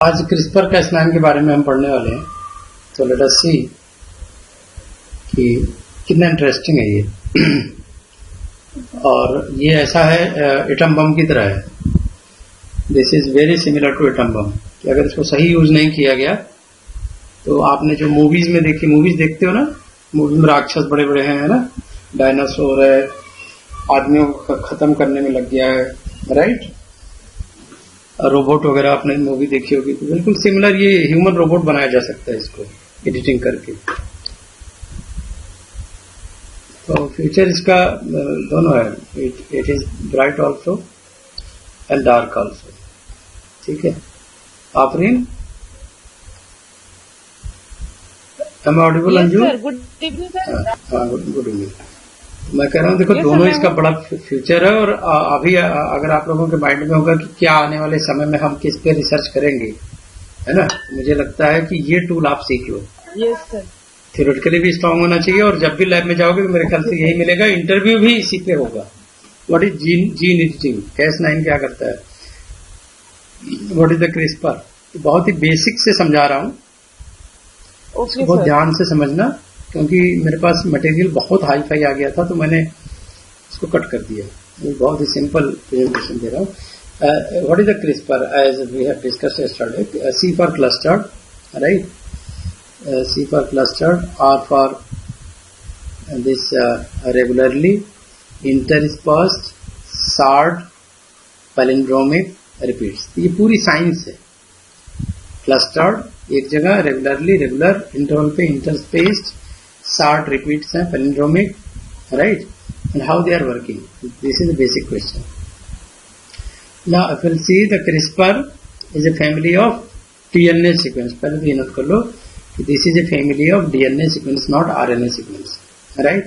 आज क्रिस्पर का स्नान के बारे में हम पढ़ने वाले हैं। तो लेट अस सी कि कितना इंटरेस्टिंग है ये। और ये ऐसा है, एटम बम की तरह है। This is very similar to atom bomb कि अगर इसको सही यूज नहीं किया गया तो आपने जो मूवीज में देखी, मूवीज देखते हो ना, मूवी में राक्षस बड़े बड़े हैं, है ना, डायनासोर है, आदमियों को खत्म करने में लग गया है, राइट। रोबोट वगैरह आपने मूवी देखी होगी, तो बिल्कुल सिमिलर ये ह्यूमन रोबोट बनाया जा सकता है इसको एडिटिंग करके। तो फ्यूचर इसका दोनों है, it is bright also and dark also. ठीक है, Afreen, am audible? Anju, good evening sir. हाँ, गुड इवनिंग। मैं कह रहा हूँ देखो, दोनों इसका बड़ा फ्यूचर है। और अभी अगर आप लोगों के माइंड में होगा कि क्या आने वाले समय में हम किस पे रिसर्च करेंगे, है ना, तो मुझे लगता है कि ये टूल आप सीख लो। Yes sir. थ्योरेटिकली भी स्ट्रांग होना चाहिए, और जब भी लैब में जाओगे तो मेरे ख्याल से यही मिलेगा। इंटरव्यू भी इसी पे होगा। What is gene editing, Cas9 क्या करता है, व्हाट इज द क्रिस्पर। बहुत ही बेसिक से समझा रहा हूँ, बहुत ध्यान से समझना, क्योंकि मेरे पास मटेरियल बहुत हाई फाई आ गया था तो मैंने इसको कट कर दिया। मैं बहुत ही सिंपल प्रेजेंटेशन दे रहा हूँ। What is the CRISPR as we have discussed yesterday. C for clustered, right, C for clustered, R for this regularly, interspersed, short, palindromic, repeats. ये पूरी साइंस है। क्लस्टर्ड एक जगह, रेगुलरली रेगुलर, इंटरवल पे interspersed, short repeats हैं, palindromic, right, and how they are working. This is the basic question. Now if you see, the CRISPR is a family of DNA sequence. पहले तो ये note कर लो कि this is a family of DNA sequence, not RNA sequence, right?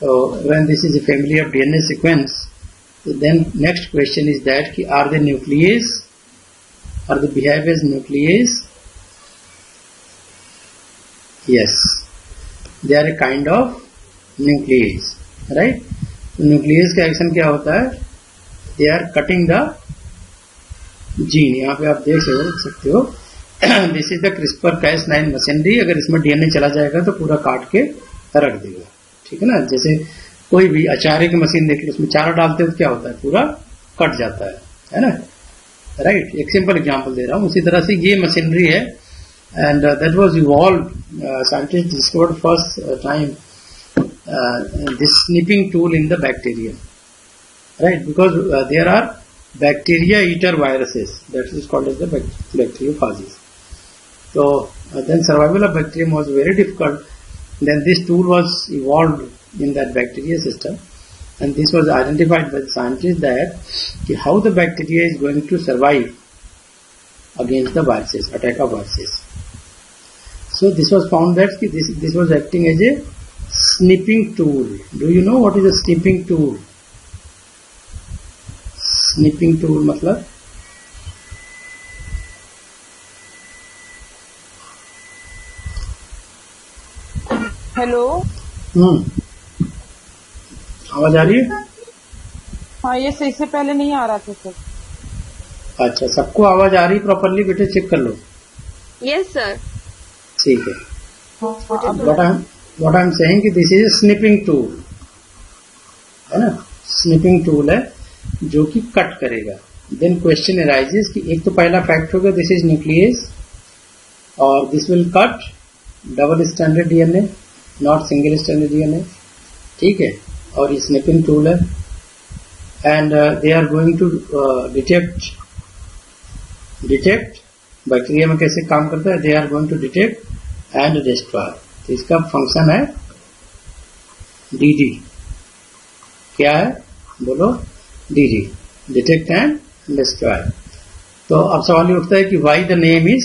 So when this is a family of DNA sequence, then next question is that कि are they nuclease, are they behave as nuclease? Yes, they are a kind of nuclease, right? तो nuclease का action क्या होता है, they are cutting the gene। यहाँ पे आप देख सकते हो this is the CRISPR-Cas9 machinery. अगर इसमें DNA चला जाएगा तो पूरा काट के रख देगा, ठीक है ना। जैसे कोई भी अचारे की मशीन देख लो, उसमें चारा डालते हो तो क्या होता है, पूरा कट जाता है ना, राइट। एक सिंपल एग्जांपल दे रहा हूँ। उसी तरह से ये मशीनरी है, and that was evolved. Scientists discovered first time this snipping tool in the bacteria, right? Because there are bacteria eater viruses, that is called as the bacteriophages. So then survival of bacterium was very difficult. Then this tool was evolved in that bacteria system, and this was identified by the scientists that how the bacteria is going to survive against the viruses, attack of viruses. So this was found that this was acting as a snipping tool. Do you know what is a snipping tool? Snipping tool मतलब hello. आवाज आ रही है? हाँ, ये सही से पहले नहीं आ रहा था सर। अच्छा, सबको आवाज आ रही प्रॉपरली? बेटे चेक कर लो। Yes sir. ठीक है। what I'm saying कि this is a snipping tool, है ना, स्निपिंग टूल है जो कि कट करेगा। देन क्वेश्चन अराइजेस कि एक तो पहला फैक्ट होगा दिस इज न्यूक्लियस, और this will cut double standard DNA, not single standard DNA, ठीक है। और ये स्निपिंग टूल है, and they are going to detect bacteria में कैसे काम करता है, they are going to detect and destroy. तो इसका फंक्शन है DD। क्या है बोलो? DD, detect and destroy. तो अब सवाल ये उठता है कि why the name is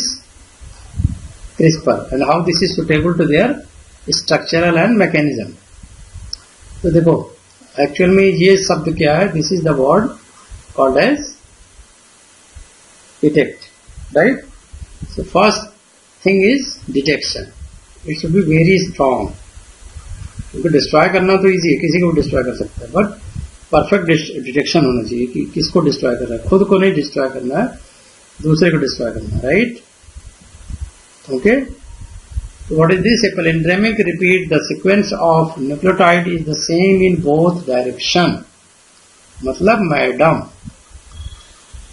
CRISPR and how this is suitable to their structural and mechanism. तो देखो, एक्चुअल में ये शब्द क्या है, this is the word called as detect, right. So first thing is detection. It should be very strong. क्योंकि destroy करना तो इजी है, किसी को भी डिस्ट्रॉय कर सकता है, बट परफेक्ट डिटेक्शन होना चाहिए कि किसको डिस्ट्रॉय कर रहा है। खुद को नहीं डिस्ट्रॉय करना है, दूसरे को डिस्ट्रॉय करना, right? Okay, what is this? A palindromic repeat. The sequence of nucleotide is the same in both direction. मतलब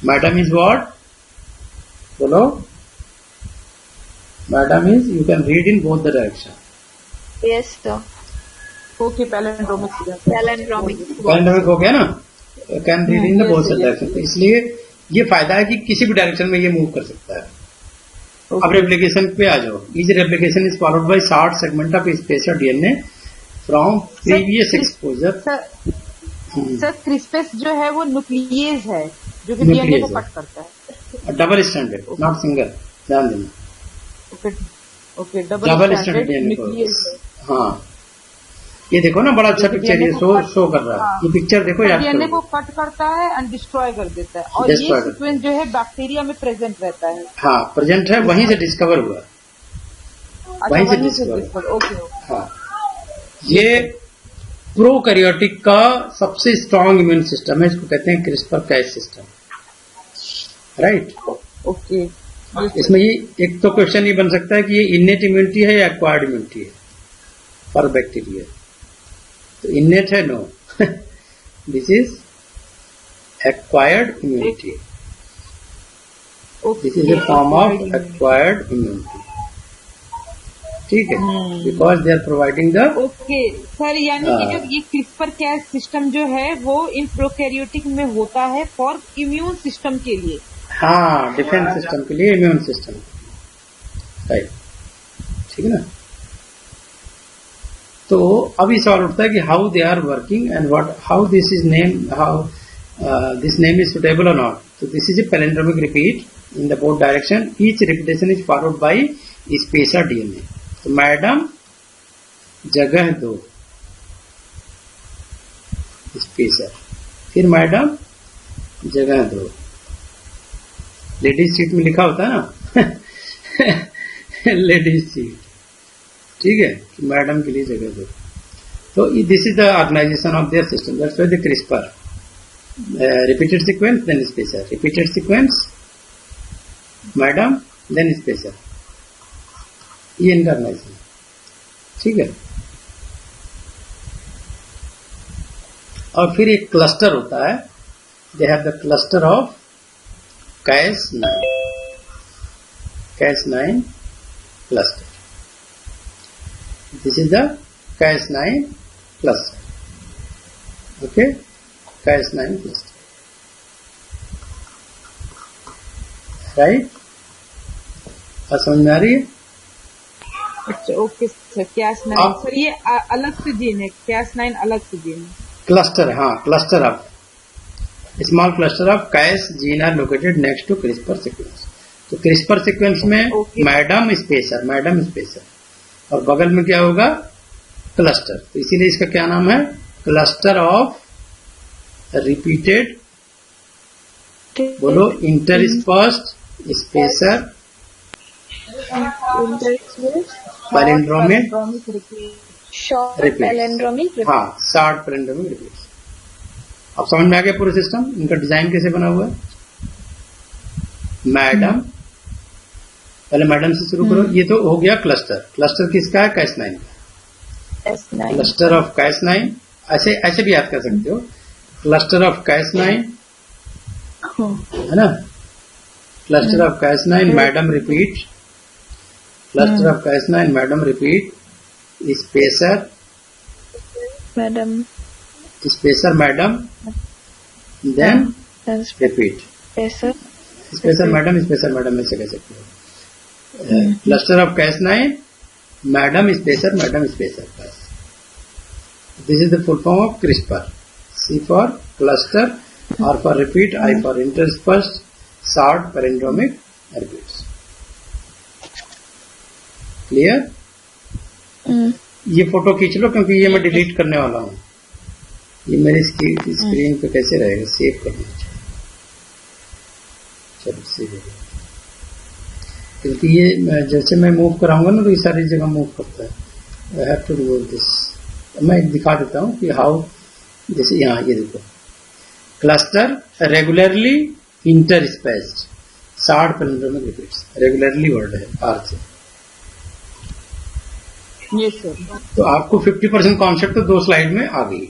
मैडम is what? बोलो. Madam is you can read in both the direction. Yes, sir. Okay palindromic Palindromic. Palindromic हो गया ना? Can read in the both yes, direction. तो इसलिए ये फायदा है कि किसी भी डायरेक्शन में ये मूव कर सकता है. अब रेप्लिकेशन पे आ जाओ. Each replication is followed by short segment of spacer DNA from previous exposure. Sir CRISPRs जो है वो न्यूक्लियस है जो कि डीएनए को कट करता है. डबल स्टैंडर्ड, नॉट सिंगल, ध्यान देना. Okay okay double standard DNA को. हाँ, ये देखो ना, बड़ा अच्छा पिक्चर ये शो कर रहा है. ये पिक्चर देखो, याद डीएनए करो. को कट करता है एंड डिस्ट्रॉय कर देता है और ये सीक्वेंस जो है बैक्टीरिया में प्रेजेंट रहता है. हाँ, प्रेजेंट है, वहीं से डिस्कवर हुआ. वहीं से डिस्कवर. ओके. हाँ, ये प्रोकैरियोटिक का सबसे स्ट्रांग इम्यून सिस्टम है. इसको कहते हैं CRISPR Cas system, right? Okay. इसमें ये एक तो क्वेश्चन ये बन सकता है कि ये इनेट इम्यूनिटी है या एक्वायर्ड इम्यूनिटी है फॉर बैक्टीरिया. तो इनेट है, no. This is acquired immunity. This is a form of acquired immunity. ठीक है, because they are providing the. Okay sir, यानी कि जो ये क्रिस्पर कैस सिस्टम जो है वो इन प्रोकैरियोटिक में होता है फॉर इम्यून सिस्टम के लिए. हाँ, डिफेंस सिस्टम के लिए, इम्यून सिस्टम, राइट? ठीक है ना. तो अभी सवाल उठता है कि how they are working and what, how this is name, how this name is suitable और नॉट. तो this is a palindromic repeat in the both direction. Each repetition is followed by spacer DNA. तो madam जगह दो, spacer. फिर madam जगह दो. Ladies seat में लिखा होता है ना. लेडीज सीट, ठीक है, कि मैडम के लिए जगह दो. तो this is the organization of their system. That's why the CRISPR. Repeated sequence then spacer, repeated sequence madam then spacer. ये इनका ऑर्गेनाइजेशन, ठीक है. और फिर एक क्लस्टर होता है. They have the cluster of Cas9. Cas9 cluster. This is the Cas9 cluster. Okay, Cas9 cluster. Right? और समझ में आ रही है? अच्छा, ओके सर. Cas9 सर ये अलग से जीन है. Cas9 अलग से जीन है. क्लस्टर, हाँ, cluster of small cluster of Cas gene are located next to CRISPR sequence. तो क्रिस्पर सीक्वेंस में मैडम स्पेसर, मैडम स्पेसर, और बगल में क्या होगा? क्लस्टर. तो इसीलिए इसका क्या नाम है? क्लस्टर ऑफ रिपीटेड, बोलो, इंटरस्पर्स्ड स्पेसर पैलिंड्रोमिक रिपीट. हाँ, शॉर्ट पैलिंड्रोमिक रिपीट. अब समझ में आ गया पूरा सिस्टम, इनका डिजाइन कैसे बना हुआ है. मैडम, पहले मैडम से शुरू करो. ये तो हो गया क्लस्टर. क्लस्टर किसका है? Cas9 का. क्लस्टर ऑफ Cas9, ऐसे ऐसे भी याद कर सकते हो. क्लस्टर ऑफ Cas9 है ना. Cluster of Cas9 madam repeat. Cluster of Cas9 madam repeat. Spacer madam, spacer madam, then repeat. Spacer madam, spacer madam ऐसे कह सकते हो. Cluster of Cas9 madam spacer, madam spacer. This is the full form of CRISPR. C for cluster, R for repeat, I for interspersed, short palindromic repeats. Clear? ये photo खींच लो क्योंकि ये मैं delete करने वाला हूँ. ये मेरी स्क्रीन पे कैसे रहेगा? सेव करना चाहिए. चलो सेव, क्योंकि ये जैसे मैं मूव कराऊंगा ना तो ये सारी जगह मूव करता है. I have to do this. मैं दिखा देता हूँ कि हाउ. जैसे यहाँ ये देखो, cluster regularly interspaced, 60 palindromic repeats regularly word है आर से। Yes sir. तो आपको 50% कॉन्सेप्ट तो 2 स्लाइड में आ गई।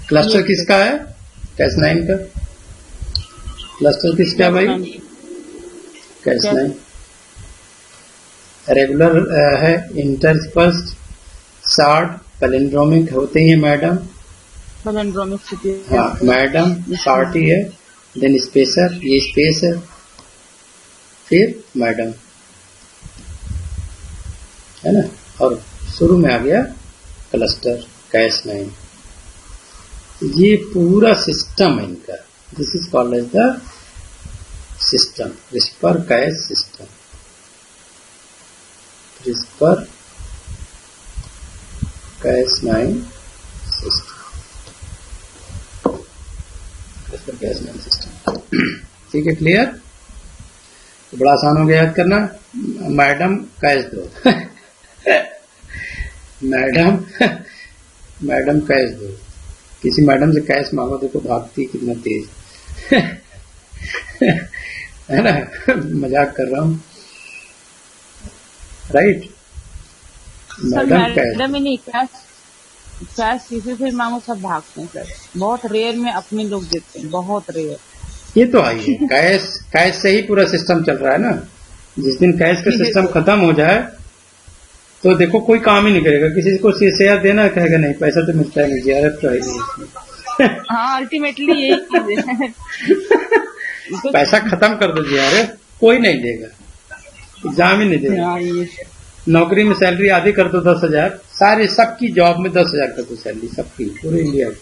क्लस्टर किसका है? Cas9 का। क्लस्टर किसका है भाई? Cas9। रेगुलर है, इंटरस्पर्स्ड, 60 पैलिंड्रोमिक होते ही है मैडम। पैलिंड्रोमिक हाँ मैडम, 60 ही है। देन स्पेसर, ये स्पेस है, फिर मैडम, है ना। और शुरू में आ गया क्लस्टर Cas9। ये पूरा सिस्टम है इनका। This is called as the system, CRISPR Cas system. CRISPR Cas9 system, CRISPR Cas9 system. ठीक है, क्लियर? तो बड़ा आसान हो गया याद करना। मैडम कैस दो मैडम कैस दो। किसी मैडम से कैश मांगो, देखो भागती कितना तेज है ना। मजाक कर रहा हूँ, राइट। मैडम ही नहीं, कैश किसी से मांगो सब भागते हैं सर। बहुत रेयर में अपने लोग देते हैं, बहुत रेयर। ये तो आई है, कैश से ही पूरा सिस्टम चल रहा है ना। जिस दिन कैश का सिस्टम खत्म हो जाए तो देखो कोई काम ही नहीं करेगा। किसी को शेयर देना, कहेगा नहीं पैसा तो मिलता है, मुझे यार तो है नहीं इसमें। हाँ, अल्टीमेटली यही चीज है। पैसा खत्म कर दो यार, कोई नहीं देगा, एग्जाम ही नहीं देगा। हाँ, ये नौकरी में सैलरी आधी कर दो 10,000, सारे सबकी जॉब में 10,000 कर दो सैलरी, सबकी, पूरे इंडिया की।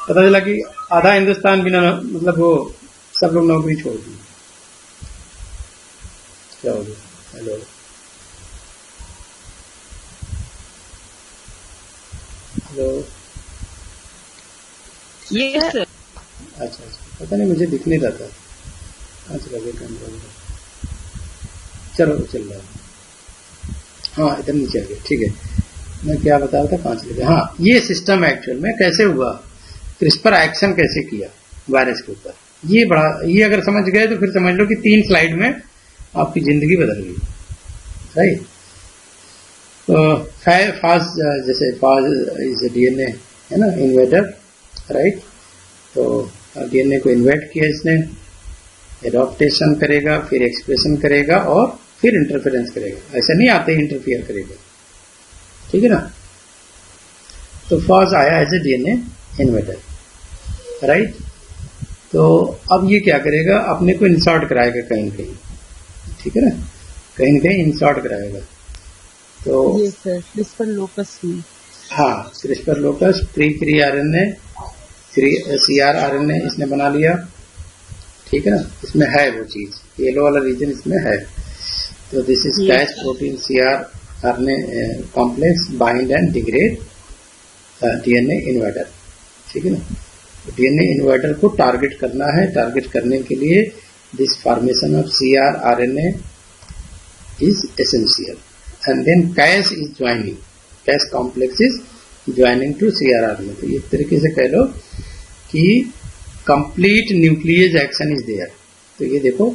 पता चला कि आधा हिंदुस्तान बिना, मतलब वो सब लोग नौकरी छोड़ दी। क्या हो गया? Hello, hello. ये सर। अच्छा, पता नहीं, मुझे दिख नहीं रहा था। अच्छा लगे कैमरा, चलो चल रहा है। हाँ, इधर नीचे आ गया, ठीक है। मैं क्या बता रहा था, 5 लगे। हाँ, ये सिस्टम एक्चुअल में कैसे हुआ, CRISPR एक्शन कैसे किया वायरस के ऊपर, ये अगर समझ गए तो फिर समझ लो कि 3 स्लाइड में आपकी जिंदगी बदल गई, राइट। तो फाज, जैसे फाज इज डीएनए, है ना, इन्वेटर, राइट। तो डीएनए को इन्वेट किया इसने, एडॉप्टेशन करेगा, फिर एक्सप्रेशन करेगा और फिर इंटरफेरेंस करेगा। ऐसा नहीं आते ही इंटरफियर करेगा, ठीक है ना। तो फाज आया as a DNA invader, right. तो अब ये क्या करेगा, अपने को इंसर्ट कराएगा कहीं कहीं, ठीक है ना, कहीं न कहीं इंसर्ट कराएगा। तो ये सर CRISPR लोकस में, हाँ, CRISPR locus, pre RNA, CRRNA इसने बना लिया, ठीक है ना। इसमें है वो चीज, येलो वाला रीजन इसमें है। तो this is catch protein CRRNA complex bind and degrade DNA inverter, ठीक है ना। डीएनए इन्वर्टर को टारगेट करना है। टारगेट करने के लिए this formation of CRRNA is essential, and then Cas is joining, Cas complex is joining to CRRNA। तो एक तरीके से कह लो कि complete nuclease action is there. तो ये देखो,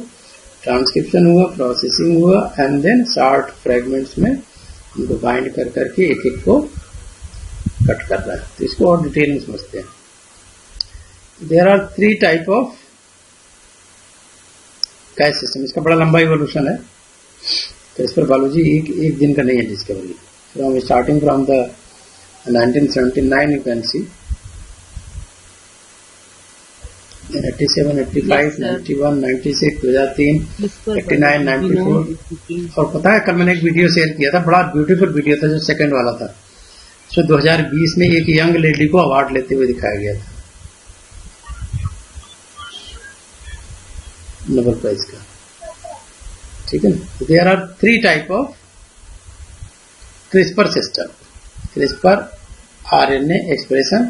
ट्रांसक्रिप्शन हुआ, प्रोसेसिंग हुआ, एंड देन शॉर्ट फ्रेगमेंट्स में इनको बाइंड कर करके एक एक को कट कर रहा है। तो इसको और डिटेल में समझते हैं। There are 3 type of Cas system. इसका बड़ा लंबा इवोल्यूशन है, तो इस पर बायोलॉजी एक दिन का नहीं है discovery. From starting from the 1979 you can see, 87, 85, 91, 96, 2003, 89, 94। और पता है, कल मैंने एक वीडियो शेयर किया था, बड़ा ब्यूटीफुल वीडियो था, जो सेकंड वाला था। सो 2020 में एक यंग लेडी को अवार्ड लेते हुए दिखाया गया था, नोबेल प्राइज का, ठीक है ना। There are 3 type of CRISPR system, CRISPR RNA expression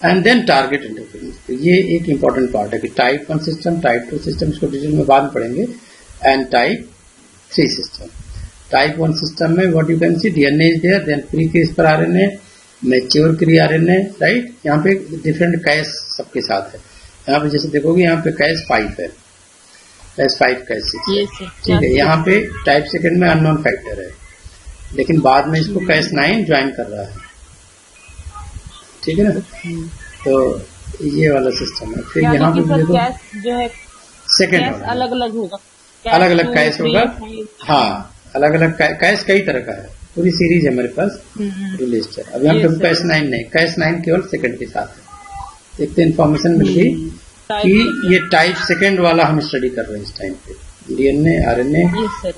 and then target interference. तो ये एक इंपॉर्टेंट पार्ट है कि टाइप 1 सिस्टम, टाइप 2 सिस्टम, इसको डिटेल में बाद में पढ़ेंगे, and type 3 system. Type 1 system में what you can see, DNA is there, then pre CRISPR RNA, mature RNA, right. यहाँ पे डिफरेंट कैश सबके साथ है। यहाँ पे जैसे देखोगे, यहाँ पे कैश 5 है, कैस 5 कैस 6 है। ये सर ठीक है, यहाँ पे टाइप सेकंड में अननोन फैक्टर है, लेकिन बाद में इसको कैस 9 ज्वाइन कर रहा है। ठीक है ना, तो ये वाला सिस्टम है। फिर यहाँ पे सर देखो कैश जो है सेकंड कैश अलग अलग होगा, अलग अलग कैश होगा। हाँ, अलग अलग कैश कई तरह का है, पूरी सीरीज है मेरे पास रिलीज है। अभी हम Yes, कैश 9 नहीं, कैश 9 केवल सेकंड के साथ है। एक तो इन्फॉर्मेशन मिल गई कि ये टाइप सेकंड वाला हम स्टडी कर रहे हैं इस टाइम पे। DNA RNA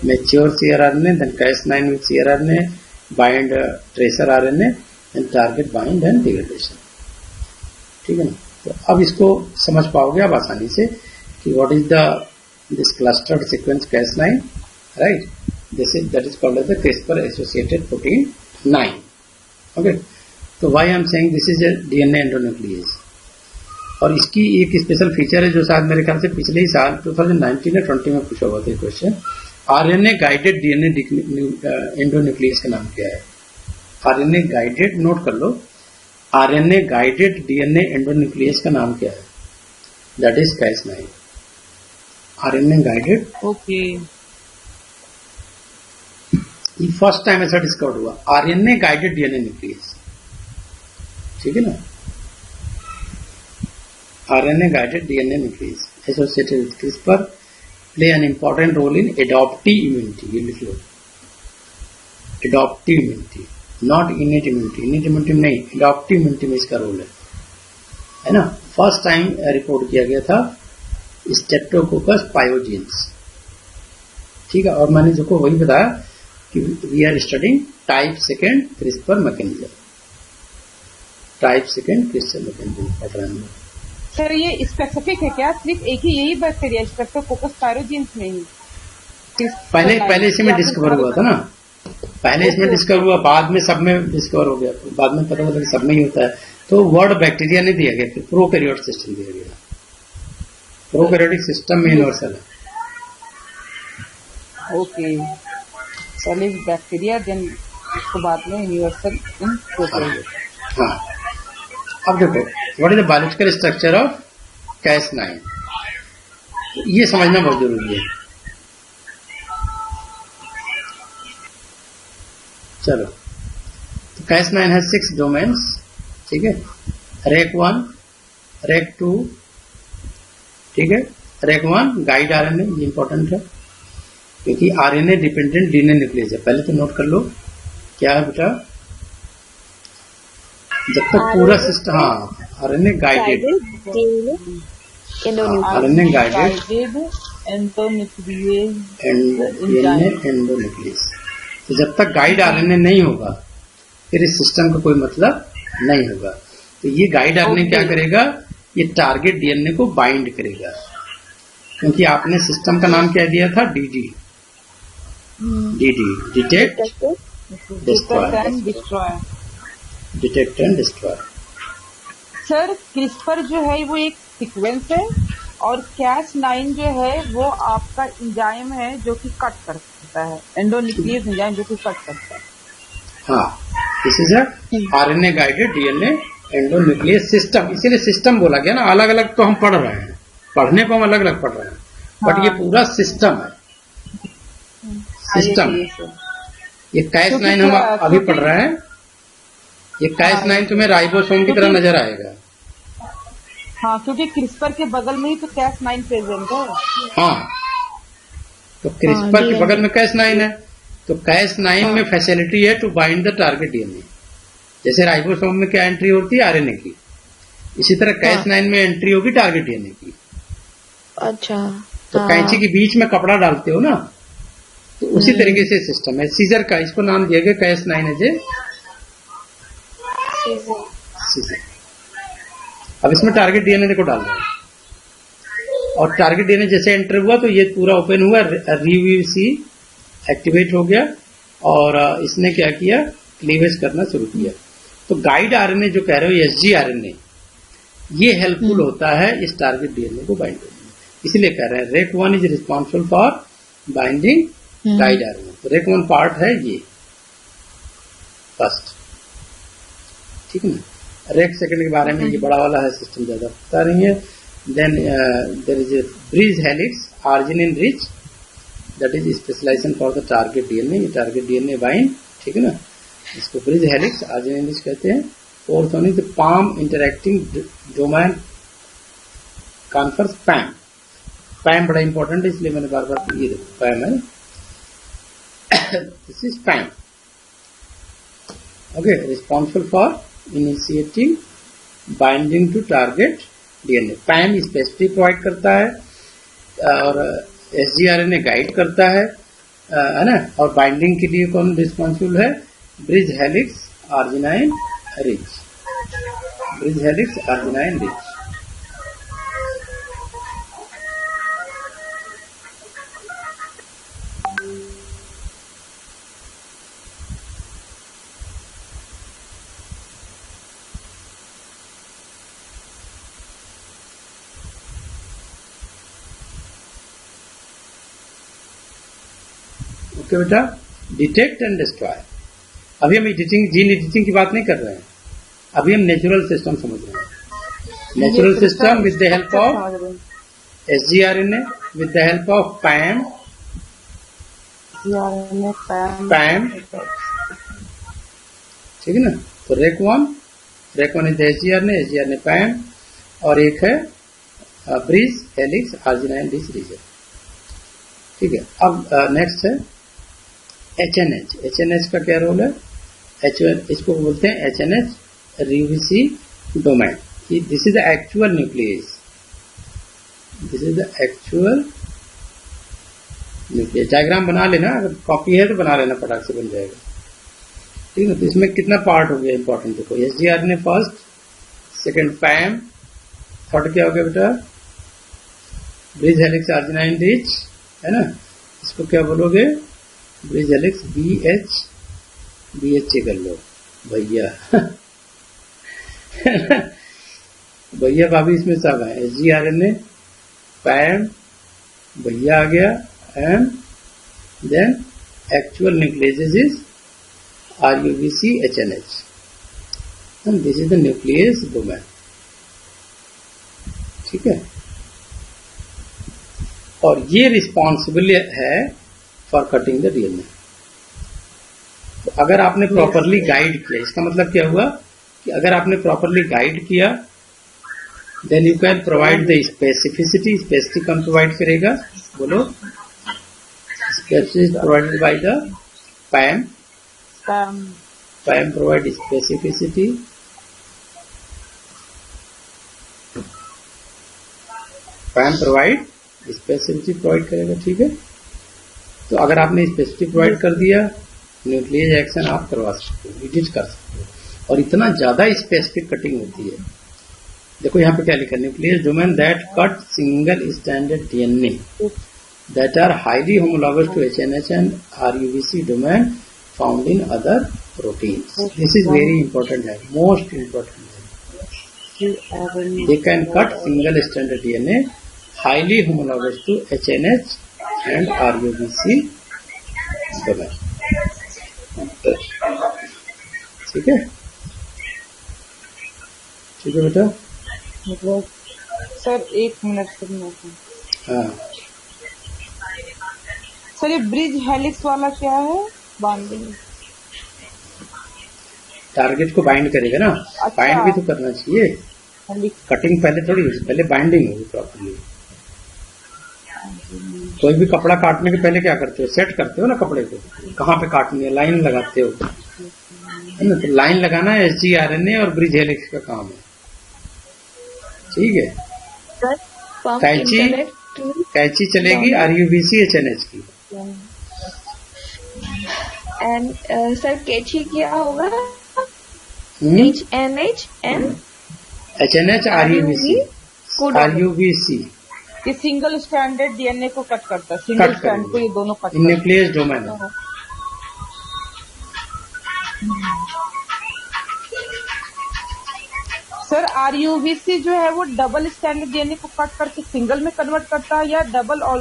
mature crRNA, then Cas 9 with crRNA, bind tracr RNA, then target bind and degradation. ठीक है ना, तो अब इसको समझ पाओगे आप आसानी से कि what is the this clustered sequence Cas 9, right? This is that is called as the CRISPR associated protein 9। Okay, तो why I am saying this is a DNA endonuclease. और इसकी एक स्पेशल फीचर है जो शायद मेरे ख्याल से पिछले ही साल 2019 या 20 में पूछा हुआ था question. RNA guided DNA endonuclease का नाम क्या है? आरएनए गाइडेड, नोट कर लो, आरएनए गाइडेड डीएनए एंडोन्यूक्लियस का नाम क्या है? That is Cas 9। RNA guided, okay, ये फर्स्ट टाइम ऐसा डिस्कवर हुआ, आरएनए गाइडेड डीएनए न्यूक्लियस। ठीक है ना, RNA guided DNA nuclease associated with CRISPR play an important role in adaptive immunity. ये लिख लो, adaptive immunity, not innate immunity. Innate immunity में नहीं, एडॉप्टिव इम्यूनिटी में इसका रोल है ना। फर्स्ट टाइम रिपोर्ट किया गया था स्ट्रेप्टोकोकस पायोजेंस। ठीक है, और मैंने जो वही बताया कि we are studying type second CRISPR mechanism, type second CRISPR mechanism पढ़ रहे हैं। सर ये स्पेसिफिक है क्या? सिर्फ एक ही यही बैक्टीरिया स्ट्रेप्टोकोकस पायरोजेंस में ही? पहले इसी में डिस्कवर हुआ था ना, पहले इसमें डिस्कवर हुआ, बाद में सब में डिस्कवर हो गया, बाद में पता चला कि सब में ही होता है। तो वर्ड बैक्टीरिया नहीं दिया गया, फिर प्रोकैरियोट सिस्टम दिया गया। प्रोकैरियोटिक सिस्टम में यूनिवर्सल है। ओके, पहले बैक्टीरिया, देन उसके बाद में यूनिवर्सल इन प्रोकैरियोट। हाँ, अब देखो what is the biological structure of Cas 9, ये समझना बहुत जरूरी है। चलो, तो कैस 9 है 6 डोमेन्स। ठीक है, रेक 1, रेक 2, ठीक है, रेक 1 गाइड आरएनए, ये इंपॉर्टेंट है क्योंकि आरएनए डिपेंडेंट डीएनए न्यूक्लियस है। पहले तो नोट कर लो क्या है बेटा, जब तक पूरा सिस्टम, हाँ, RNA guided RNA guided endonuclease. तो जब तक गाइड आरएनए नहीं होगा फिर इस सिस्टम का कोई मतलब नहीं होगा। तो ये गाइड आरएनए क्या करेगा, ये टारगेट डीएनए को बाइंड करेगा, क्योंकि आपने सिस्टम का नाम क्या दिया था, DD, detect destroy, detect and destroy. Sir CRISPR जो है वो एक सीक्वेंस है और कैस 9 जो है वो आपका एंजाइम है जो कि कट करता है, एंडोन्यूक्लियस एंजाइम जो कि कट करता है। हाँ, this is RNA guided DNA endonuclease system. इसीलिए सिस्टम बोला गया ना, अलग अलग तो हम पढ़ रहे हैं, पढ़ने को हम अलग अलग पढ़ रहे हैं, बट ये पूरा सिस्टम है, सिस्टम। ये कैस 9 हम अभी पढ़ रहे हैं, ये कैस 9 तुम्हें राइबोसोम की तरह नजर आएगा। हाँ, क्योंकि क्रिस्पर के बगल में ही तो कैस 9 प्रेजेंट है। हाँ, तो क्रिस्पर के बगल में कैस 9 है, तो कैस 9 में फैसिलिटी है to bind the target DNA. जैसे राइबोसोम में क्या एंट्री होती है, आरएनए की, इसी तरह कैस 9 में एंट्री होगी टारगेट डीएनए की। अच्छा, तो कैंची के बीच में कपड़ा डालते हो ना, तो उसी तरीके से सिस्टम है। सीजर का इसको नाम दिया गया कैस 9 एज ए सीजर। अब इसमें टारगेट डीएनए देखो डाल रहे हैं, और टारगेट डीएनए जैसे एंटर हुआ तो ये पूरा ओपन हुआ, रिवीसी एक्टिवेट हो गया और इसने क्या किया, क्लीवेज करना शुरू किया। तो गाइड आरएनए जो कह रहे हो, एसजी आरएनए, ये हेल्पफुल होता है इस टारगेट डीएनए को बाइंड करने में, इसलिए कह रहे हैं Rec 1 is responsible for binding guide RNA. तो रेक 1 पार्ट है ये फर्स्ट, ठीक है ना। रेक सेकंड के बारे में ये बड़ा वाला है सिस्टम, ज्यादा पता नहीं है। Then there is a bridge helix, arginine rich, that is specialization for the target DNA. ये target DNA bind, ठीक है ना, इसको ब्रिज हेलिक्स arginine rich कहते हैं. Fourth one is palm interacting domain confers PAM. PAM बड़ा important है, इसलिए मैंने बार बार ये देखो PAM है. This is PAM. Okay, responsible for initiating binding to target DNA. PAM specific provide करता है और SGRNA गाइड करता है ना. और बाइंडिंग के लिए कौन रिस्पॉन्सिबल है? Bridge helix arginine rich. Bridge helix arginine rich. Okay बेटा, डिटेक्ट एंड डिस्ट्रॉय. अभी हम एडिटिंग, जीन एडिटिंग की बात नहीं कर रहे हैं, अभी हम नेचुरल सिस्टम समझ रहे हैं. Natural system with the help of SGRNA, with the help of PAM. PAM, ठीक है ना. तो Rec one is SGRNA PAM, और एक है bridge helix arginine rich region. ठीक है. अब नेक्स्ट है HNH. HNH का क्या रोल है? इसको बोलते हैं HNH RUBC domain. This is the actual nucleus. This is the actual nucleus. Diagram बना लेना, अगर कॉपी है तो बना लेना, फटाक से बन जाएगा. ठीक है. तो इसमें कितना पार्ट हो गया इंपॉर्टेंट देखो. SGRNA first, second PAM, third क्या हो गया बेटा? ब्रिज हेलिक्स आर्जिनाइन रिच, है ना. इसको क्या बोलोगे? ब्रिज हेलिक्स BH कर लो भैया. भैया भाभी इसमें सब है. SGRNA PAM भैया आ गया, and then actual nuclease is RUBC HNH, and this is the nuclease domain. ठीक है. और ये रिस्पॉन्सिबल है फॉर कटिंग द DNA. तो अगर आपने प्रॉपरली गाइड किया, इसका मतलब क्या हुआ कि अगर आपने प्रॉपरली गाइड किया, then you can provide the specificity. Specific कौन प्रोवाइड करेगा? बोलो. Specificity provided by the PAM. PAM provide specificity. PAM provide specificity provide करेगा. ठीक है. तो अगर आपने स्पेसिफिसिटी प्रोवाइड कर दिया, न्यूक्लियस एक्शन आप करवा सकते हो, एडिट कर सकते हो. और इतना ज्यादा स्पेसिफिक कटिंग होती है. देखो यहाँ पे क्या लिखा है? Nuclease domain that cut single standard DNA that are highly homologous to HNH and RUBC domain found in other proteins. This is very important है, मोस्ट इंपॉर्टेंट है. They can cut single standard DNA highly homologous to HNH and RUBC domain. ठीक है. ठीक है बेटा. Sir 1 minute सुनिए. हाँ. Sir ये ब्रिज हेलिक्स वाला क्या है? बाइंडिंग टारगेट को बाइंड करेगा ना. अच्छा. बाइंड भी तो करना चाहिए. कटिंग पहले थोड़ी होगी, पहले बाइंडिंग होगी प्रॉपरली. कोई भी कपड़ा काटने के पहले क्या करते हो? सेट करते हो ना कपड़े को, कहाँ पे काटनी है, लाइन लगाते हो, है ना. तो लाइन लगाना SGRNA और ब्रिज हेलिक्स का काम है. ठीक है. कैंची चलेगी RUBC HNH की. एंड सर कैची क्या होगा? HNH and HNH RUBC. ये सिंगल स्टैंडर्ड DNA को कट करता है. सिंगल स्टैंड को ये दोनों कट. न्यूक्लियस डोमेन है. सर RUBC जो है वो डबल स्टैंडर्ड DNA को कट करके सिंगल में कन्वर्ट करता है, या डबल और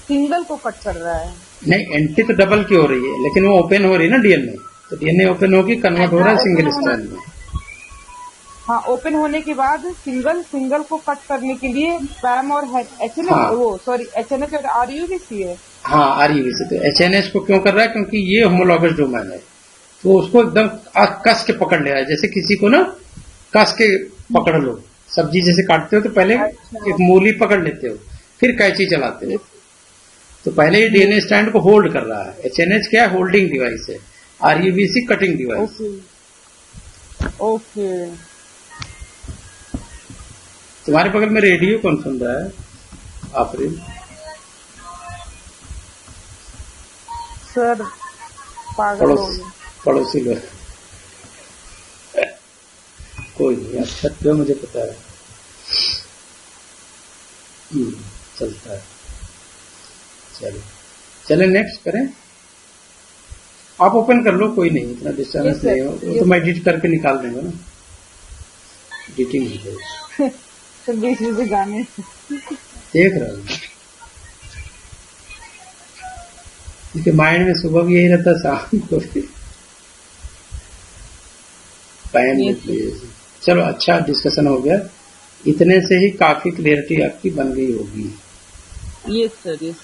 सिंगल को कट कर रहा है? नहीं, एंटी तो डबल की हो रही है, लेकिन वो ओपन हो रही है ना DNA. तो DNA ओपन होगी, कन्वर्ट हो रहा है सिंगल स्टैंड में. हाँ, ओपन होने के बाद सिंगल को कट करने के लिए पैम और एचएनएस, हाँ वो सॉरी एचएनएस और आरयूबीसी है। हाँ, आरईवीसी। तो एचएनएच को क्यों कर रहा है? क्योंकि ये होमोलॉगस डोमेन है, तो उसको एकदम कस के पकड़ ले रहा है। जैसे किसी को ना कस के पकड़ लो, सब्जी जैसे काटते हो तो पहले अच्छा, एक मूली पकड़ लेते हो, फिर कैंची चलाते हो। ये तो पहले ये डीएनए स्टैंड को होल्ड कर रहा है। एचएनएच क्या है? होल्डिंग डिवाइस है। आरईवीसी कटिंग डिवाइस। Okay okay. तुम्हारे बगल में रेडियो कौन सुन रहा है? आफरीन? सर पागल हो पड़ोस गए। पड़ोसी लोग। कोई नहीं, अच्छा क्यों, मुझे पता है। चलता है। चलो चले, नेक्स्ट करें। आप ओपन कर लो, कोई नहीं, इतना यस डिस्टर्बेंस सर, नहीं हो। वो तो मैं एडिट करके निकाल दूंगा ना, एडिटिंग हो जाएगी। सर बीच में से गाने। देख रहा हूँ, क्योंकि माइंड में सुबह भी यही रहता है, शाम को भी। पैन यस निकली है। चलो, अच्छा डिस्कशन हो गया। इतने से ही काफी क्लियरिटी आपकी बन गई होगी। Yes sir, yes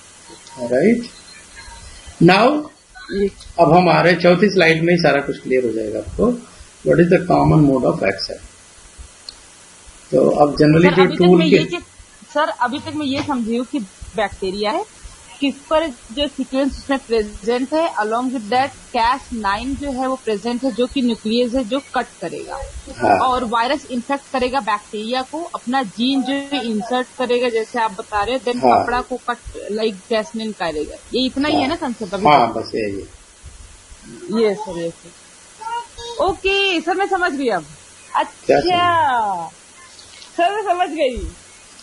right now yes. अब हम आ रहे हैं चौथी स्लाइड में ही सारा कुछ क्लियर हो जाएगा आपको। What is the common mode of action? तो अब जनरली सर जो अभी तक टूल मैं के, ये चीज सर अभी तक मैं ये समझी हूँ कि बैक्टीरिया है, किस पर जो सीक्वेंस उसमें प्रेजेंट है, अलोंग विद दैट Cas9 जो है वो प्रेजेंट है, जो कि न्यूक्लियस है जो कट करेगा। हाँ और वायरस इन्फेक्ट करेगा बैक्टीरिया को, अपना जीन जो इंसर्ट करेगा जैसे आप बता रहे हो, देन हाँ कपड़ा को कट लाइक Cas9 करेगा। ये इतना ही है ना कंसेप्ट अभी हाँ, तक? बस यही है। ये सर, ये सर। ओके सर, मैं समझ गई अब। क्या अच्छा सर, मैं समझ गई।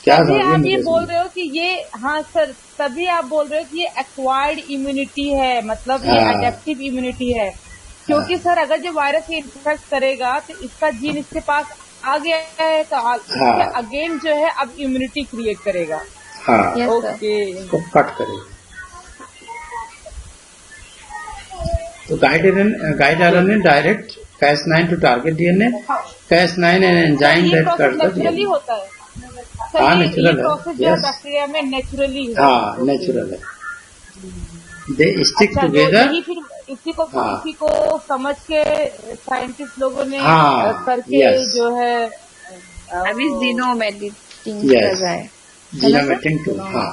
क्या तभी समझिए, आप मुझे ये बोल समझ। रहे हो कि ये, हाँ सर, तभी आप बोल रहे हो कि ये एक्वायर्ड इम्यूनिटी है, मतलब ये हाँ अडेप्टिव इम्यूनिटी है। हाँ क्योंकि सर अगर जो वायरस ये इन्फेक्ट करेगा तो इसका जीन इसके पास आ गया है, तो इसके हाँ अगेन जो है अब इम्यूनिटी क्रिएट करेगा। हाँ, यस सर। ओके उसको कट करेगा। तो guide RNA direct Cas9 to target DNA. Cas9 an sir enzyme ये that process cut the naturally DNA. होता है सर, हाँ, ये नेचुरल है। प्रोसेस जो है यस, बैक्टीरिया में नेचुरली है। हाँ, ओके। नेचुरल है। दे स्टिक अच्छा, जो टुगेदर। यही फिर हाँ इसी को समझ के साइंटिस्ट लोगों ने हाँ, करके यस जो है अभी वो जीनोम एडिटिंग कर यस, रहा है ना सर? जीनोमेटिंग टूल। हाँ,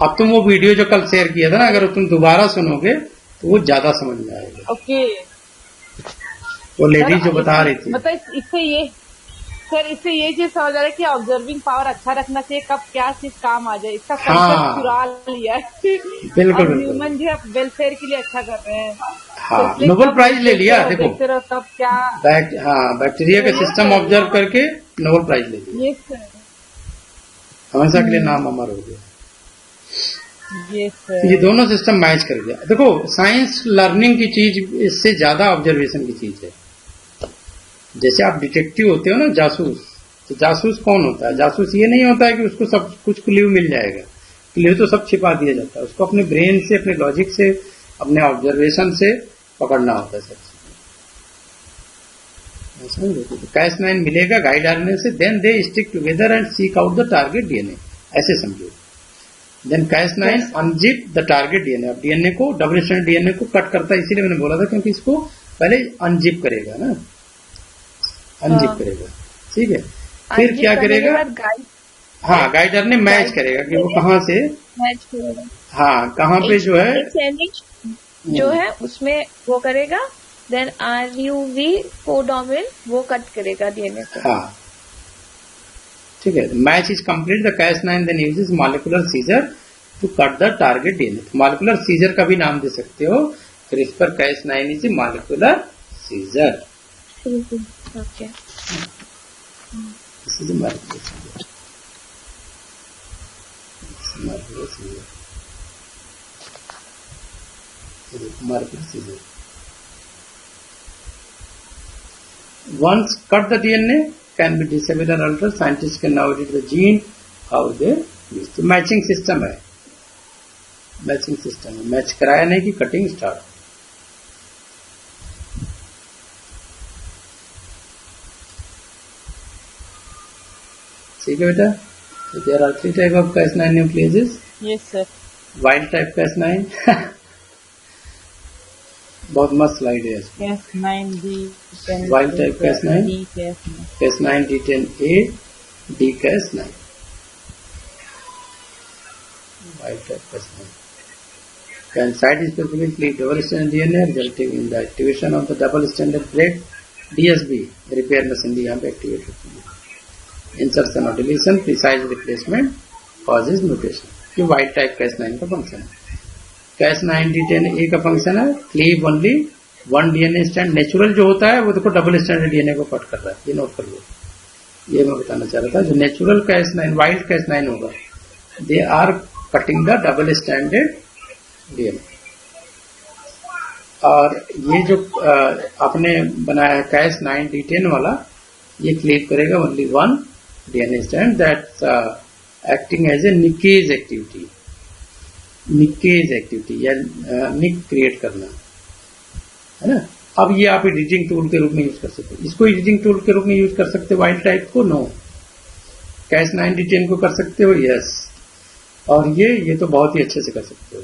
अब तुम वो वीडियो जो कल शेयर किया था ना, अगर तुम दोबारा सुनोगे तो वो ज्यादा समझ में आएगा। ओके वो सर। लेडीज जो बता रही थी। मतलब इससे ये चीज समझ आ रहा है कि ऑब्जर्विंग पावर अच्छा रखना चाहिए, कब क्या चीज काम आ जाए, इसका कंसेप्ट चुरा हाँ, लिया है। बिल्कुल अब बिल्कुल। ह्यूमन जो है वेलफेयर के लिए अच्छा कर रहे हैं, तो हाँ, इसलिए नोबेल कब प्राइज ले लिया। देखो, देखते रहो कब क्या। हाँ, बैक्टीरिया का यस सिस्टम सर, ऑब्जर्व करके नोबेल प्राइज ले लिया। यस सर, हमेशा के लिए नाम अमर हो गया। यस तो ये सर। दोनों सिस्टम मैच कर गया। देखो, साइंस लर्निंग की चीज इससे ज्यादा ऑब्जर्वेशन की चीज है। जैसे आप डिटेक्टिव होते हो ना, जासूस, तो जासूस कौन होता है? जासूस ये नहीं होता है कि उसको सब कुछ क्ल्यू मिल जाएगा। क्ल्यू तो सब छिपा दिया जाता है, उसको अपने ब्रेन से, अपने लॉजिक से, अपने ऑब्जर्वेशन से पकड़ना होता है सब चीजें। समझे? तो Cas9 मिलेगा गाइड आरएनए से, then they stick together and seek out the target DNA. ऐसे समझो। Then Cas9 unzip the target DNA. अब डीएनए को, डबल स्ट्रैंड डीएनए को कट करता है, इसीलिए मैंने बोला था, क्योंकि इसको पहले अनजिप करेगा ना, अनजिप हाँ, करेगा। ठीक है, फिर अनजिप क्या करने के करेगा? बाद गाइड हाँ, गाइड आरएनए मैच गाइड करेगा कि वो कहाँ से, मैच करेगा। हाँ, कहाँ पे जो है। एक्सचेंज जो है उसमें वो करेगा, देन RUV कोडोमिन वो कट करेगा डीएनए को। हाँ, ठीक है। Match is complete, the Cas9 then uses molecular scissor to cut the target DNA. Molecular scissor का भी नाम दे सकते हो। CRISPR Cas9 is a molecular scissor. Okay, this is a molecular scissor. Molecular scissor, molecular scissor. Once cut the DNA can be disabled or altered. Scientists can now edit the gene how they use. तो matching system है, matching system है। Match कराया नहीं कि cutting start. ठीक है बेटा. So there are 3 type of Cas9 nucleases. Yes, sir. Wild type Cas9. बहुत मस्त स्लाइड है इसमें. Cas9, D10, Wild type Cas9. D, Cas9. Cas9 D10A, D Cas9. Wild type Cas9 can site specifically double stranded DNA resulting in the activation of the double stranded break DSB repair machinery यहाँ पे activate होती है. Insertion और deletion precise replacement causes mutation. ये wild type Cas9 का function है. Cas9 D10A का function है cleave only 1 DNA strand. Natural जो होता है वो देखो डबल स्ट्रैंडेड DNA को कट कर रहा है. ये नोट कर लो. ये मैं बताना चाह रहा था. जो नेचुरल Cas9 वाइल्ड Cas9 होगा they are cutting the double stranded DNA. और ये जो आपने बनाया है Cas9 D10 वाला ये क्लीव करेगा only 1 DNA strand that acting as a nickase activity. Nickase activity या निक क्रिएट करना है ना. अब ये आप एडिटिंग टूल के रूप में यूज कर सकते हो. इसको एडिटिंग टूल के रूप में यूज कर सकते हो वाइल्ड टाइप को. नो. Cas9 D10 को कर सकते हो. यस. और ये तो बहुत ही अच्छे से कर सकते हो.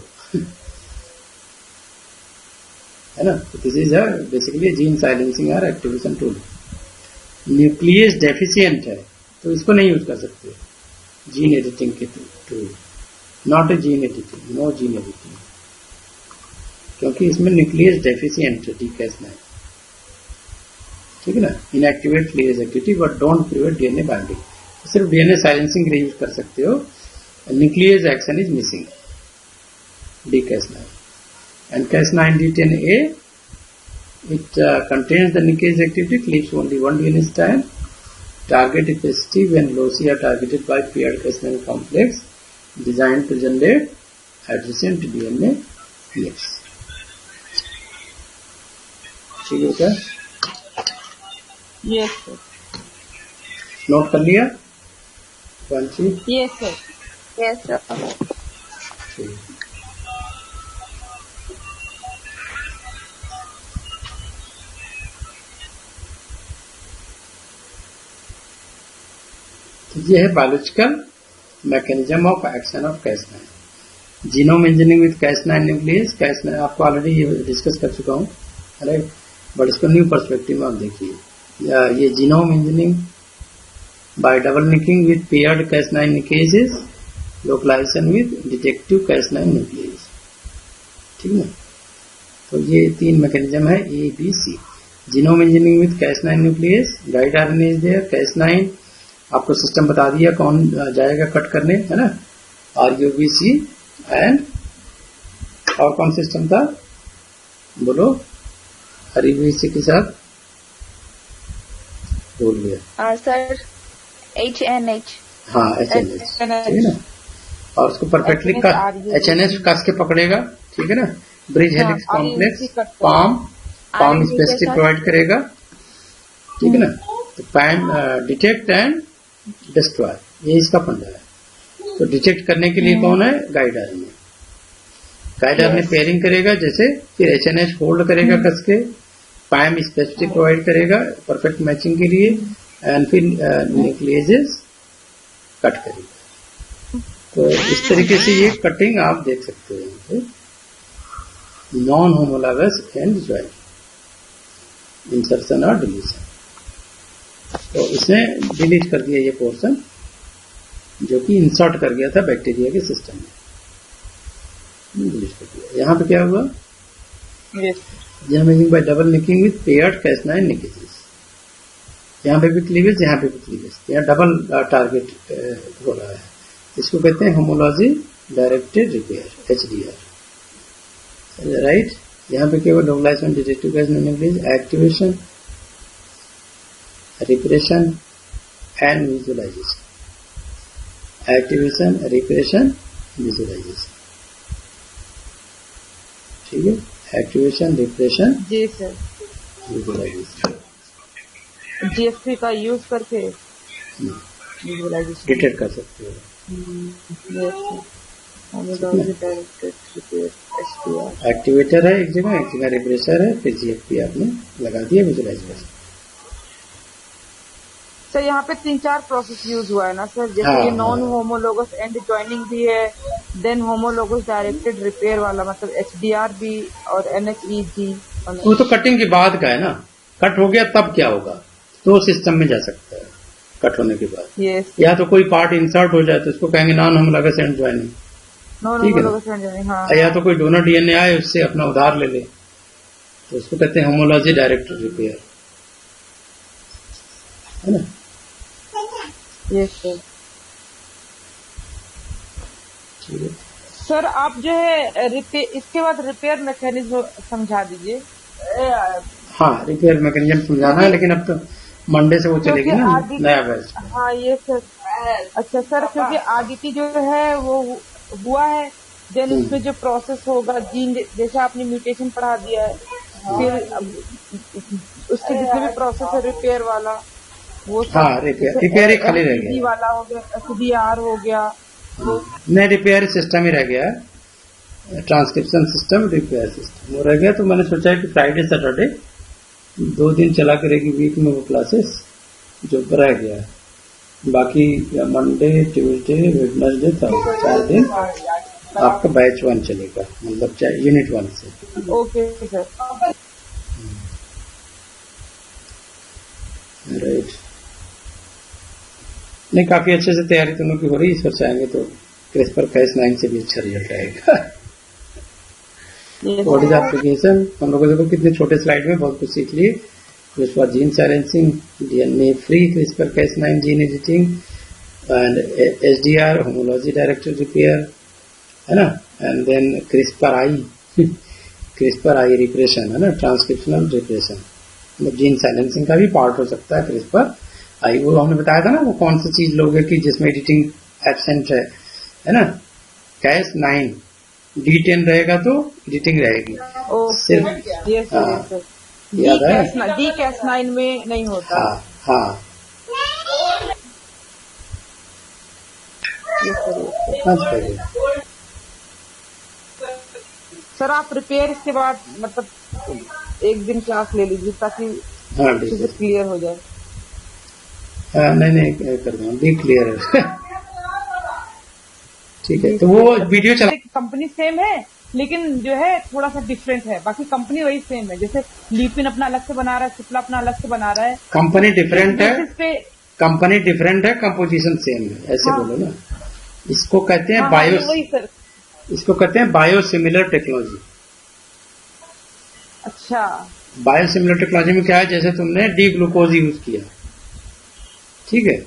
है ना. This is basically gene silencing और एक्टिवेशन टूल. न्यूक्लियस डेफिशिएंट है तो इसको नहीं यूज कर सकते जीन एडिटिंग के tool. Not a gene editing. No gene editing क्योंकि इसमें न्यूक्लियस डेफिशिएंट है Cas9. ठीक है ना. इनएक्टिवेट क्लियस activity but don't prevent DNA binding. सिर्फ डीएनए साइलेंसिंग के लिए यूज कर सकते हो. Nuclease action is missing Cas9. And Cas9 D10A it contains the nickase activity, cleaves only 1 DNA strand. Target specificity when loci are targeted by paired Cas9 complex designed to generate adjacent DNA. Yes. ठीक है क्या? Yes, sir. Note कर लिया वांची? Yes, sir. Yes, sir. ठीक. ये है biological mechanism of action of Cas9. Genome engineering with Cas9 nuclease. Cas9 आपको already ये डिस्कस कर चुका हूँ. राइट. बट इसको न्यू पर्सपेक्टिव में आप देखिए. ये genome engineering by double nicking with paired Cas9 nickases localization with detective Cas9 nuclease. ठीक है. तो ये 3 मैकेनिज्म है A, B, C. Genome engineering with Cas9 nuclease. Guide RNA is there. Cas9 आपको सिस्टम बता दिया कौन जाएगा कट करने. है ना. RUBC एंड और कौन सिस्टम था बोलो. RUBC के साथ बोल गया. Sir HNH. हाँ HNH. ठीक है ना. और उसको परफेक्टली HNH कस के पकड़ेगा. ठीक है ना. Bridge helix complex palm specific provide करेगा. ठीक है ना. तो पाम डिटेक्ट एंड डिस्ट्रॉय ये इसका फंडा है. तो डिटेक्ट करने के लिए कौन है guide RNA. Guide RNA pairing करेगा जैसे. फिर HNH होल्ड करेगा कस के. पाम स्पेसिफिक प्रोवाइड करेगा परफेक्ट मैचिंग के लिए. एंड फिर न्यूक्लियेजेस कट करेगा. तो इस तरीके से ये कटिंग आप देख सकते हो यहाँ पे. Non homologous and join insertion और डिलीशन. तो इसने डिलीट कर दिया ये पोर्शन जो कि इंसर्ट कर गया था बैक्टीरिया के सिस्टम में. डिलीट कर दिया. यहाँ पे क्या हुआ. Yes. Genome bye double nicking with paired Cas9 निकेजेस. यहाँ पे भी क्लीवेज यहाँ पे भी क्लीवेज. यहाँ डबल टारगेट हो रहा है. इसको कहते हैं homology directed repair HDR. Right. यहाँ पे केवल localization detective Cas9 nickase activation repression and visualization. Activation repression visualization. ठीक है. एक्टिवेशन रिप्रेशन जी सर. विजुअलाइजेशन. GFP का यूज करके विजुअलाइजेशन डिटेक्ट कर सकते हो. Yes sir. Homology directed repair HDR. Activator है एक जगह रिप्रेसर है. फिर GFP आपने लगा दिया विजुअलाइजेशन. सर यहाँ पे 3-4 प्रोसेस यूज हुआ है ना सर, जैसे हाँ, ये नॉन हाँ। होमोलोगस एंड ज्वाइनिंग भी है, देन होमोलोगस डायरेक्टेड रिपेयर वाला मतलब HDR भी, और NHEG। वो तो कटिंग के बाद का है ना, कट हो गया तब क्या होगा, तो सिस्टम में जा सकता है कट होने के बाद। यस, या तो कोई पार्ट इंसर्ट हो जाए तो उसको कहेंगे non homologous and joining, non ठीक है ना। होमोलोगस एंड ज्वाइनिंग, हाँ या तो कोई डोनर डीएनए आए उससे अपना उधार ले ले, तो उसको कहते हैं होमोलॉजी डायरेक्टेड रिपेयर, है ना। Yes sir. ठीक है। सर आप जो है रिपेयर, इसके बाद रिपेयर मैकेनिज्म समझा दीजिए, हाँ, रिपेयर मैकेनिज्म समझाना है, लेकिन अब तो मंडे से वो चलेगी क्योंकि ना आदित्य, नया बैच। हाँ ये सर, अच्छा सर, क्योंकि आदित्य जो है वो हुआ है, देन उसमें जो प्रोसेस होगा जीन, जैसे आपने म्यूटेशन पढ़ा दिया है, फिर उसके जितने भी प्रोसेस है रिपेयर वाला, वो सब, हाँ, रिपेयर ही खाली रह SDG गया, वाला हो गया, SDR हो गया, नहीं रिपेयर सिस्टम ही रह गया है, ट्रांसक्रिप्शन सिस्टम रिपेयर सिस्टम वो रह गया। तो मैंने सोचा है कि फ्राइडे सैटरडे 2 दिन चला करेगी वीक में वो क्लासेस जो रह गया है, बाकी मंडे ट्यूसडे वेडनेसडे थर्सडे 4 दिन आपका बैच 1 चलेगा, मतलब यूनिट 1 से। Okay sir. राइट, नहीं काफी अच्छे से तैयारी दोनों की हो रही है, इस पर चाहेंगे तो CRISPR-Cas9 से भी अच्छा रिजल्ट आएगा। व्हाट इज एप्लीकेशन, हम लोगों देखो कितने छोटे स्लाइड में बहुत कुछ सीख लिए। CRISPR gene silencing, DNA free CRISPR-Cas9 gene editing, and HDR homology directed repair, है ना, एंड देन CRISPR-I रिप्रेशन, है ना, ट्रांसक्रिप्शनल रिप्रेशन, मतलब जीन साइलेंसिंग का भी पार्ट हो सकता है CRISPR-I। वो हमने बताया था ना, वो कौन सी चीज लोगे कि जिसमें एडिटिंग एब्सेंट है ना, Cas9 D10 रहेगा तो एडिटिंग रहेगी सिर्फ। यस हाँ, सर, याद है। D-Cas9 में नहीं होता। हाँ हाँ, यस सर। समझ गए। सर आप रिपेयर इसके बाद मतलब एक दिन क्लास ले लीजिए ताकि हाँ अच्छे ठीक से है, क्लियर हो जाए। हाँ, नहीं कर दूंगा, बी क्लियर है। ठीक है, तो वो वीडियो चला, कंपनी सेम है लेकिन जो है थोड़ा सा डिफरेंट है, बाकी कंपनी वही सेम है, जैसे लीपिन अपना अलग से बना रहा है, सिप्ला अपना अलग से बना रहा है, कंपनी डिफरेंट है, बेसिस पे। कंपनी डिफरेंट है, कंपोजिशन सेम है, ऐसे हाँ, बोलो ना। इसको कहते हैं हाँ बायो, वही सर। इसको कहते हैं बायोसिमिलर टेक्नोलॉजी। अच्छा, बायोसिमिलर टेक्नोलॉजी में क्या है, जैसे तुमने डी ग्लूकोज यूज किया, ठीक है,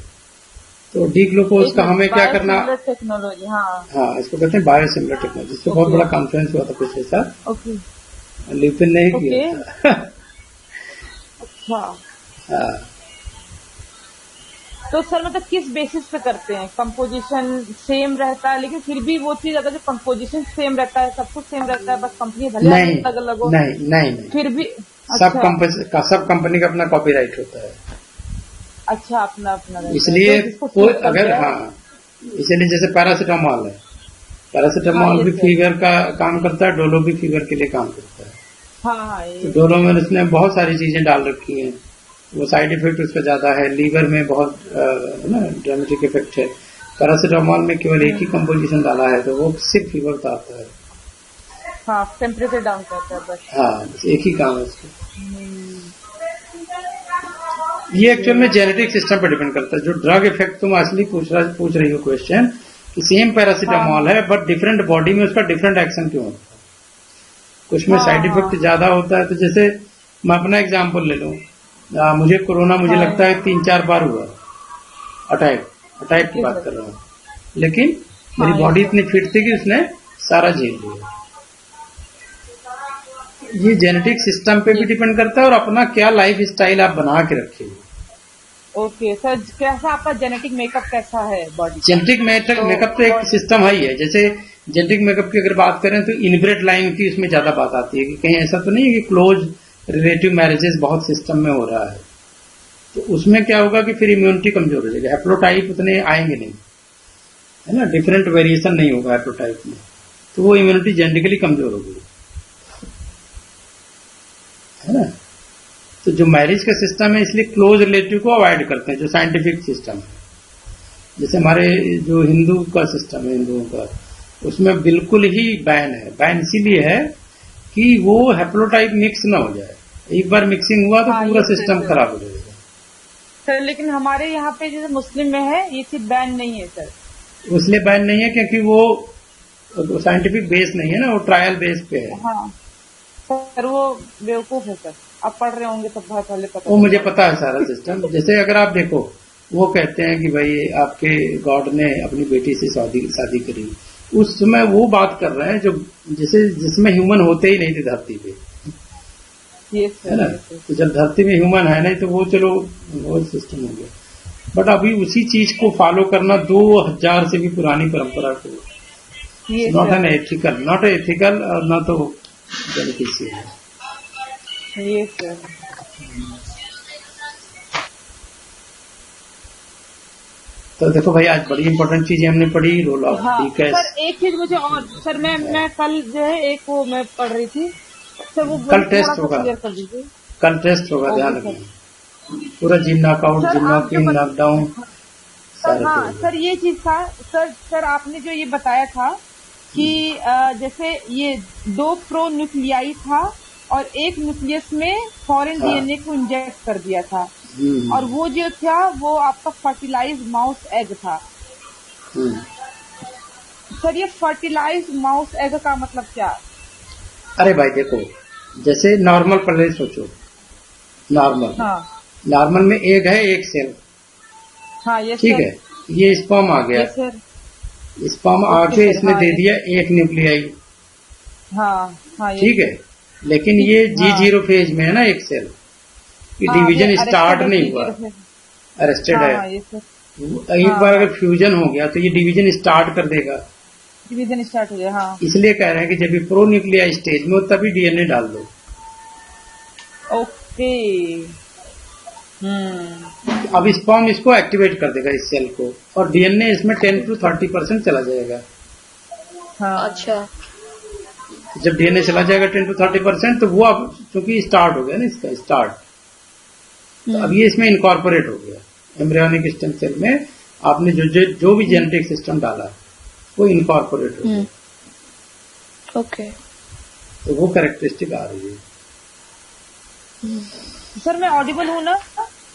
तो डी ग्लूकोज का हमें क्या करना, टेक्नोलॉजी, हाँ हाँ इसको कहते हैं बायोसिमिलर टेक्नोलॉजी। इससे बहुत बड़ा कॉन्फ्रेंस हुआ था पिछले साल, ओके, लिपिन ने ही किया था। अच्छा। हाँ, तो सर मतलब किस बेसिस पे करते हैं, कंपोजिशन सेम रहता है लेकिन फिर भी वो चीज अगर जो कंपोजिशन सेम रहता है, सब कुछ सेम रहता है, बस कंपनी भले नहीं अलग अलग हो, नहीं, फिर भी। सब अच्छा, सब कंपनी का अपना कॉपीराइट होता है, अच्छा अपना अपना रहता है। इसलिए तो जिसको कोई सूट अगर, करता है। हाँ, इसलिए जैसे पैरासिटामॉल है, पैरासिटामॉल हाँ, भी ये सर। फीवर का काम करता है, डोलो भी फीवर के लिए काम करता है। हाँ तो ये डोलो में उसने बहुत सारी चीजें डाल रखी हैं, वो साइड इफेक्ट उसका ज्यादा है, लीवर में बहुत ना ड्रामेटिक इफेक्ट है। पैरासिटामॉल में केवल एक ही कंपोजिशन डाला है, तो वो सिर्फ फीवर उतारता है। हाँ टेम्परेचर डाउन करता है बस। हाँ, बस एक ही काम है उसका। ये एक्चुअल में जेनेटिक सिस्टम पर डिपेंड करता है। जो ड्रग इफेक्ट तुम असली पूछ रही हो क्वेश्चन, कि सेम पैरासिटामॉल है बट डिफरेंट बॉडी में उसका डिफरेंट एक्शन क्यों होता है, कुछ में साइड इफेक्ट ज्यादा होता है। तो जैसे मैं अपना एग्जांपल ले लूं, मुझे कोरोना मुझे लगता है 3-4 बार हुआ, अटैक की बात कर रहा हूँ, लेकिन मेरी बॉडी इतनी फिट थी कि उसने सारा झेल लिया। ये जेनेटिक सिस्टम पे भी डिपेंड करता है और अपना क्या लाइफ स्टाइल आप बना के रखे हो। ओके सर, कैसा आपका जेनेटिक मेकअप कैसा है बॉडी? जेनेटिक मेकअप तो एक सिस्टम है ही है। जैसे जेनेटिक मेकअप की अगर बात करें तो इनब्रेड लाइन की उसमें ज्यादा बात आती है कि कहीं ऐसा तो नहीं है कि क्लोज रिलेटिव मैरिजेस बहुत सिस्टम में हो रहा है, तो उसमें क्या होगा कि फिर इम्यूनिटी कमजोर हो जाएगी, हैप्लोटाइप उतने आएंगे नहीं, है ना, डिफरेंट वेरिएशन नहीं होगा हैप्लोटाइप में, तो वो इम्यूनिटी जेनेटिकली कमजोर होगी, है ना। तो जो मैरिज का सिस्टम है इसलिए क्लोज रिलेटिव को अवॉइड करते हैं, जो साइंटिफिक सिस्टम है। जैसे हमारे जो हिंदू का सिस्टम है, हिंदुओं का, उसमें बिल्कुल ही बैन है। बैन इसीलिए है कि वो हैप्लोटाइप मिक्स ना हो जाए। एक बार मिक्सिंग हुआ तो हाँ, पूरा ये सिस्टम सर। खराब हो जाएगा। सर लेकिन हमारे यहाँ पे जैसे मुस्लिम में है ये चीज बैन नहीं है सर। इसलिए बैन नहीं है क्योंकि वो साइंटिफिक बेस नहीं है ना, वो ट्रायल बेस पे है। हाँ सर वो बेवकूफ है सर, आप पढ़ रहे होंगे तो बहुत पहले पता वो मुझे चला। पता है सारा सिस्टम। जैसे अगर आप देखो, वो कहते हैं कि भाई आपके गॉड ने अपनी बेटी से शादी करी, उस समय वो बात कर रहे हैं जो जैसे जिसमें ह्यूमन होते ही नहीं थे धरती पे, ये है सर ना। ये सर। तो जब धरती में ह्यूमन है नहीं तो वो चलो वो सिस्टम हो गया। बट अभी उसी चीज को फॉलो करना 2000 से भी पुरानी परंपरा को, ये not sir an ethical, not ethical और ना तो बेनिफिशियल है। ये सर। तो देखो भाई, आज बड़ी इंपॉर्टेंट चीजें हमने पढ़ी। रोल ऑफ हाँ डीकैश। सर एक चीज मुझे और सर, मैं कल जो है एक वो मैं पढ़ रही थी सर, वो कल थोड़ा टेस्ट सा होगा, क्लियर कर दीजिए। कल टेस्ट होगा, ध्यान ओके सर। रखना। पूरा जिन नॉकआउट, सर जिन आप जो नॉकिंग, नॉकडाउन सर सारे हाँ करेंगे। सर ये चीज था सर आपने जो ये बताया था कि जैसे ये 2 प्रो न्यूक्लियाई था और एक न्यूक्लियस में फॉरेन हाँ। डीएनए को इंजेक्ट कर दिया था, हम्म, और वो जो था वो आपका फर्टिलाइज माउस एग था। हम्म। सर ये फर्टिलाइज माउस एग का मतलब क्या? अरे भाई देखो, जैसे नॉर्मल पहले सोचो, नॉर्मल हाँ नॉर्मल में एग है, एक सेल, हाँ ये ठीक सर। है। ये स्पर्म आ गया, ये सर। स्पर्म ओके आके सर, इसने हाँ, दे ये- दिया एक न्यूक्लियाई, हाँ हाँ ये ठीक है। लेकिन ये हाँ। G0 फेज में है ना एक सेल, ये हाँ, डिवीजन ये स्टार्ट arrested नहीं है, हुआ, arrested अरेस्टेड हाँ है। हाँ ये सर। एक हाँ, बार हाँ। अगर फ्यूजन हो गया तो ये डिवीजन स्टार्ट कर देगा। डिवीजन स्टार्ट हो गया। हाँ इसलिए कह रहे हैं कि जब भी प्रो न्यूक्लियाई स्टेज में हो तभी डीएनए डाल दो। ओके। हम्म। अब स्पर्म इसको एक्टिवेट कर देगा, इस सेल को, और डीएनए इसमें 10 to 30% चला जाएगा। हाँ अच्छा। जब डीएनए चला जाएगा 10 to 30%, तो वो अब चूंकि स्टार्ट हो गया ना, इसका स्टार्ट, तो अब ये इसमें इनकॉर्पोरेट हो गया। एम्ब्रियोनिक स्टेम सेल में आपने जो भी जेनेटिक सिस्टम डाला वो इनकॉर्पोरेट हो गया। ओके। तो वो कैरेक्टरिस्टिक आ रही है। सर मैं ऑडिबल हूँ ना?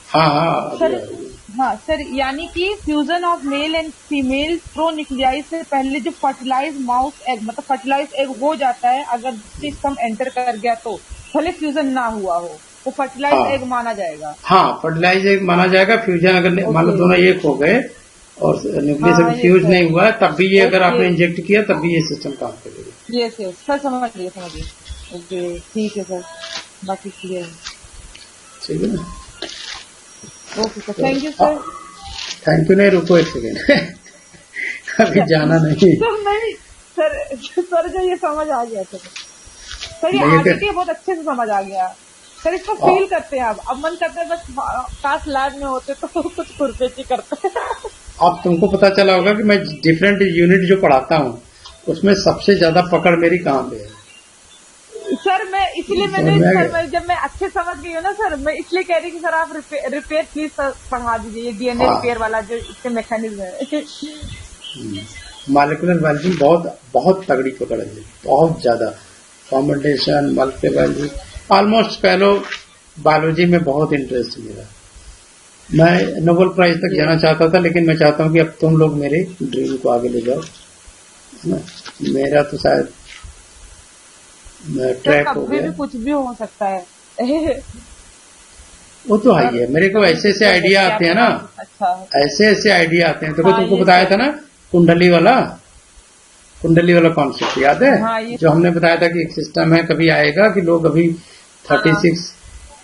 हाँ हाँ, अभी सर आ रही है। हाँ सर, यानी कि fusion of male and female pro nuclei से पहले जो फर्टिलाइज माउस एग, मतलब फर्टिलाइज एग हो जाता है अगर सिस्टम एंटर कर गया तो, भले फ्यूजन ना हुआ हो, वो फर्टिलाइज हाँ। एग माना जाएगा। हाँ, फर्टिलाइज एक माना जाएगा। फ्यूजन अगर मान लो ओके। दोनों एक हो गए और न्यूक्लियस हाँ, अगर ये फ्यूज सर। नहीं हुआ, तब भी ये अगर ओके। आपने इंजेक्ट किया तब भी ये सिस्टम काम करेगा। यस यस सर, समझ गए। ओके ठीक है सर, बाकी क्लियर है। ठीक है ना। Okay sir, thank you sir. Thank you नहीं, रुको एक सेकेंड अभी जाना नहीं। सर नहीं सर जो ये समझ आ गया सर ये नहीं, आगे ये के बहुत अच्छे से समझ आ गया सर, इसको हाँ। फील करते हैं। अब मन करता है बस काश लैब में होते तो कुछ खुरपेची करते। अब तुमको पता चला होगा कि मैं डिफरेंट यूनिट जो पढ़ाता हूँ उसमें सबसे ज्यादा पकड़ मेरी कहाँ पे है। सर मैं इसलिए मैंने समझ में आ सर गया? मैं जब मैं अच्छे समझ गई हूँ ना सर, मैं इसलिए कह रही कि सर आप रिपेयर प्लीज पढ़ा दीजिए, ये डीएनए हाँ। रिपेयर वाला जो इसके मैकेनिज्म है। मॉलिक्यूलर बायोलॉजी बहुत बहुत तगड़ी पकड़ है, बहुत ज्यादा। फॉर्मेंटेशन, मल्टीबायोलॉजी, ऑलमोस्ट कह लो बायोलॉजी में बहुत इंटरेस्ट मेरा। मैं नोबेल प्राइज तक जाना चाहता था, लेकिन मैं चाहता हूँ कि अब तुम लोग मेरे ड्रीम को आगे ले जाओ, है ना। मेरा तो शायद सर ट्रैक हो कभी गया। भी कुछ भी हो सकता है। वो तो है ही है। मेरे को ऐसे ऐसे आइडिया आते हैं ना, अच्छा ऐसे ऐसे आइडिया आते हैं। देखो हाँ, तुमको ये बताया सर। था ना कुंडली वाला कॉन्सेप्ट याद है? हाँ, ये जो हमने बताया था कि एक सिस्टम है, कभी आएगा कि लोग अभी 36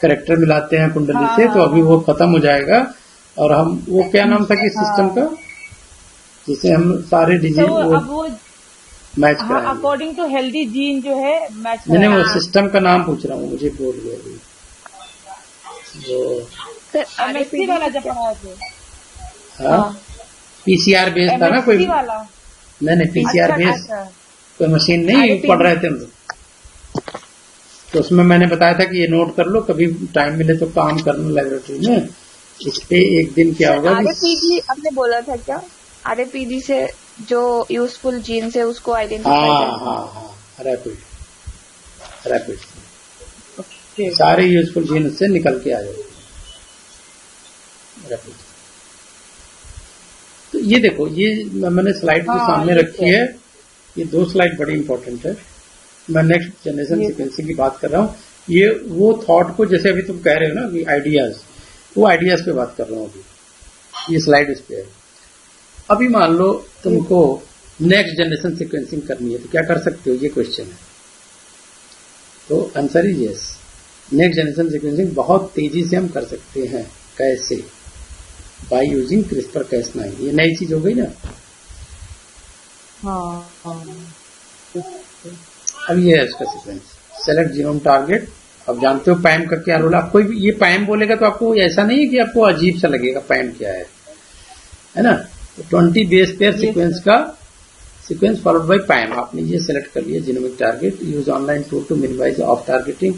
कैरेक्टर मिलाते हैं कुंडली हाँ, से, तो हाँ, अभी वो खत्म हो जाएगा। और हम वो क्या नाम था कि सिस्टम हाँ। का, जिसे हम सारे डिजीज तो वो अब वो मैच हाँ, कराएंगे। अकॉर्डिंग टू हेल्दी जीन जो है मैच मैंने वो कराएगा। सिस्टम का नाम पूछ रहा हूँ, मुझे बोल गया अभी। वो सर एमएससी वाला जब पढ़ाया थे, हाँ, पीसीआर बेस था ना कोई। एमएससी वाला। नहीं पीसीआर अच्छा, बेस अच्छा। कोई मशीन नहीं RPD पढ़ रहे थे हम लोग। तो उसमें मैंने बताया था कि ये नोट कर लो, कभी टाइम मिले तो काम करना लाइब्रेटरी में। इस पे एक दिन क्या होगा कि आरएपीजी आपने बोला था क्या? आरएपीजी से जो यूजफुल जीन्स है उसको आइडेंटिफाई हाँ करना। हाँ हाँ, रैपिड ओके। सारे यूजफुल जीन से निकल के आ जाएंगे रैपिड। तो ये देखो, ये मैंने स्लाइड के हाँ, सामने ये रखी है। ये 2 स्लाइड बड़ी इंपॉर्टेंट है। मैं नेक्स्ट जनरेशन ये सीक्वेंसिंग की बात कर रहा हूँ। ये वो थॉट को, जैसे अभी तुम कह रहे हो ना कि आइडियाज, वो आइडियाज पे बात कर रहा हूँ अभी। ये स्लाइड इस पे है। अभी मान लो तुमको नेक्स्ट जनरेशन सीक्वेंसिंग करनी है तो क्या कर सकते हो, ये क्वेश्चन है। तो answer is yes. Next generation sequencing बहुत तेजी से हम कर सकते हैं। कैसे? By using CRISPR-Cas9। ये नई चीज हो गई ना। हाँ। अब ये है इसका सीक्वेंस, सेलेक्ट जीनोम टारगेट। अब जानते हो पैम का क्या रोल है। आप कोई भी ये पैम बोलेगा तो आपको ऐसा नहीं है कि आपको अजीब सा लगेगा पैम क्या है ना। तो 20 बेस पेयर सीक्वेंस का सीक्वेंस फॉलोड बाय पैम। आपने ये सेलेक्ट कर लिया genomic target. Use online tool to minimise off targeting.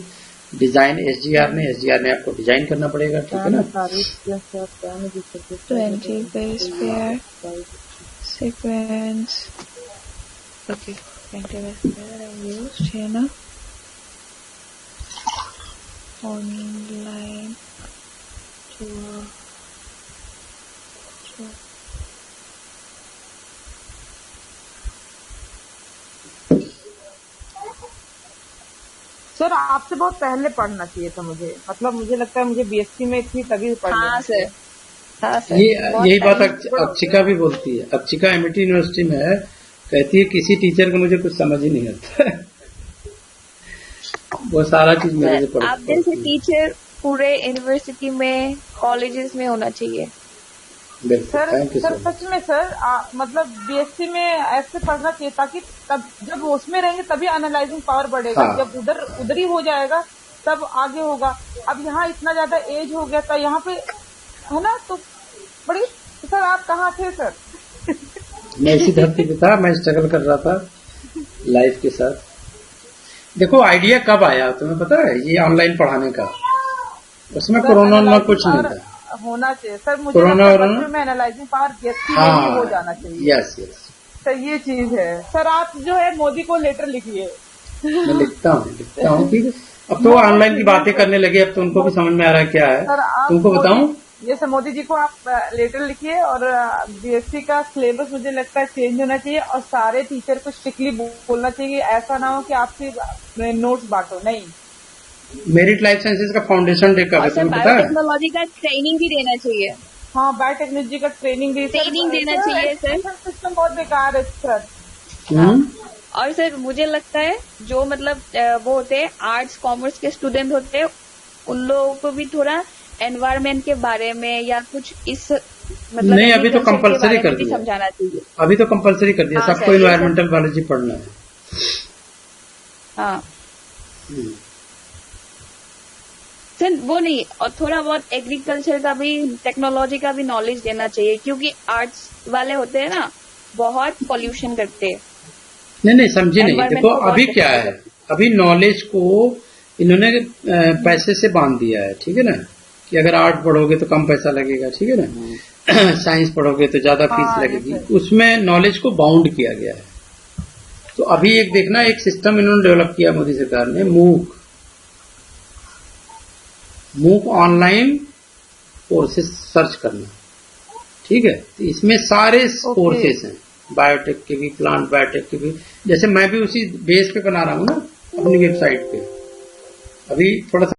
Design SGR ने आपको डिजाइन करना पड़ेगा, ठीक है ना। 20 base pair sequence. Okay, 20 base pair I used here ना. Online to सर आपसे बहुत पहले पढ़ना चाहिए था मुझे, मतलब मुझे लगता है मुझे बीएससी में थी तभी पढ़ हाँ लेना सर, हाँ सर। यही बात अक्षिका भी बोलती है। अक्षिका एमआईटी यूनिवर्सिटी में है, कहती है किसी टीचर को मुझे कुछ समझ ही नहीं आता। वो सारा चीज मेरे से आप जैसे टीचर पूरे यूनिवर्सिटी में, कॉलेजेस में होना चाहिए। बिल्कुल, sir thank you sir so much. सच में सर मतलब बीएससी में ऐसे पढ़ना चाहिए ताकि तब जब उसमें रहेंगे तभी एनालाइजिंग पावर बढ़ेगा। हाँ। जब उधर ही हो जाएगा तब आगे होगा। अब यहाँ इतना ज्यादा एज हो गया था यहाँ पे, है ना। तो बड़ी सर आप कहाँ थे सर? मैं इसी धरती पे था, मैं स्ट्रगल कर रहा था लाइफ के साथ। देखो आइडिया कब आया तुम्हें पता है, ये ऑनलाइन पढ़ाने का। उसमें कोरोना में कुछ नहीं था। होना चाहिए सर, मुझे कोरोना लगता है वोरोना? बच्चों में एनालाइजिंग पावर बीएससी में हाँ, ही हो जाना चाहिए। यस यस, सर ये चीज है। सर आप जो है मोदी को लेटर लिखिए। मैं लिखता हूँ कि अब तो ऑनलाइन की बातें करने लगे, अब तो उनको भी समझ में आ रहा है क्या है। सर आप तुमको बताऊं, जैसे मोदी जी को आप लेटर लिखिए और बीएससी का सिलेबस मुझे लगता है चेंज होना चाहिए और सारे टीचर को स्ट्रिक्टली बोलना चाहिए। ऐसा ना हो कि आपसे नोट्स बांटो, नहीं। मेरिट लाइफ साइंसेज का फाउंडेशन डे कब है और सर तुम्हें पता है? बायोटेक्नोलॉजी का ट्रेनिंग भी देना चाहिए। हाँ बायोटेक्नोलॉजी का ट्रेनिंग देना चाहिए सर। सिस्टम बहुत बेकार है सर। और सर मुझे लगता है जो मतलब वो होते हैं आर्ट्स कॉमर्स के स्टूडेंट होते हैं, उन लोगों को भी थोड़ा एनवायरमेंट के बारे में या कुछ इस मतलब नहीं, अभी तो agriculture के कंपलसरी बारे कर में भी दिया। समझाना चाहिए। अभी तो कंपलसरी कर दिया, हाँ सबको सर, ये इन्वायरमेंटल बायोलॉजी पढ़ना है। हाँ हम्म। सर वो नहीं, और थोड़ा बहुत एग्रीकल्चर का भी, टेक्नोलॉजी का भी नॉलेज देना चाहिए, क्योंकि आर्ट्स वाले होते हैं ना बहुत पॉल्यूशन करते हैं। नहीं समझे नहीं। Environment देखो को बहुत अभी क्या affect है, अभी नॉलेज को इन्होंने पैसे से बांध दिया है, ठीक है ना। कि अगर आर्ट पढ़ोगे तो कम पैसा लगेगा, ठीक है ना। साइंस पढ़ोगे तो ज्यादा फीस हाँ, लगेगी। उसमें नॉलेज को बाउंड किया गया है। तो अभी एक देखना, एक सिस्टम इन्होंने डेवलप किया मोदी सरकार ने, मूक ऑनलाइन कोर्सेज सर्च करना, ठीक है। तो इसमें सारे कोर्सेज हैं, बायोटेक के भी, प्लांट बायोटेक के भी। जैसे मैं भी उसी बेस पे बना रहा हूँ ना अपनी वेबसाइट पे। अभी थोड़ा सा